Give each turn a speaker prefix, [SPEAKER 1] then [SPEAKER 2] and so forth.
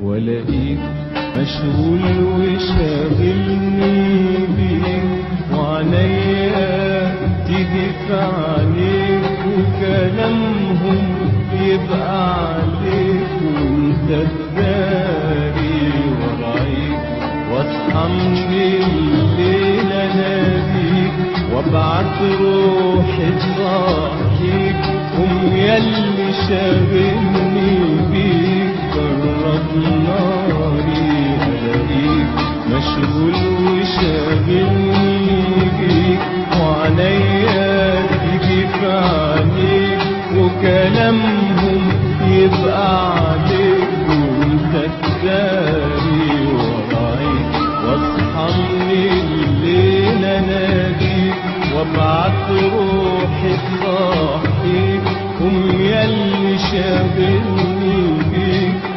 [SPEAKER 1] والاقيك مشغول وشاغلني بيك، وعينيا تيجي في عينيك وكلامهم يبقى عليك، وانت تداري ورايك، واصحى من الليل اناديك وابعت روحي تصحيك، قوم ياللي شاغلني